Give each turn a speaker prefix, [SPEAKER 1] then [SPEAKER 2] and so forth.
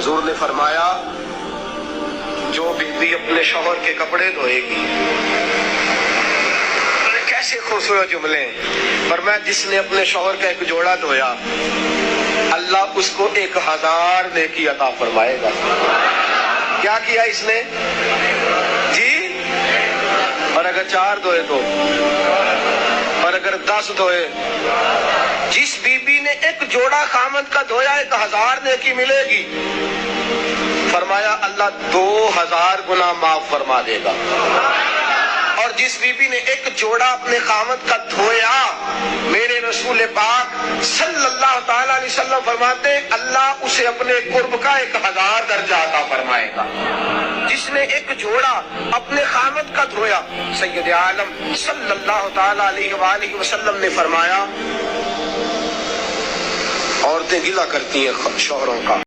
[SPEAKER 1] حضور نے فرمایا جو بیوی اپنے شوہر کے کپڑے دھوئے گی، کیسے خوبصورت جملے، فرمایا جس نے اپنے شوہر کا ایک جوڑا دھویا اللہ اس کو 1000 نیکی عطا فرمائے گا۔ کیا کیا اس نے جی؟ اور اگر 4 دھوئے تو، اور اگر 10 دھوئے، جس بی بی نے ایک جوڑا خامد کا دھویا 1000 نیکی ملے گی۔ فرمایا اللہ 2000 گنا معاف فرما دے گا۔ اور جس بی بی نے ایک جوڑا اپنے خامد کا دھویا، میرے رسول پاک صلی اللہ تعالی علیہ وسلم فرماتے ہیں اللہ اسے اپنے قرب کا 1000 درجہ عطا فرمائے گا۔ جس نے ایک جوڑا اپنے خامد کا دھویا، سید عالم صلی اللہ تعالی علیہ وآلہ وسلم نے فرمایا عورتیں گلہ کرتی ہیں شوہروں کا۔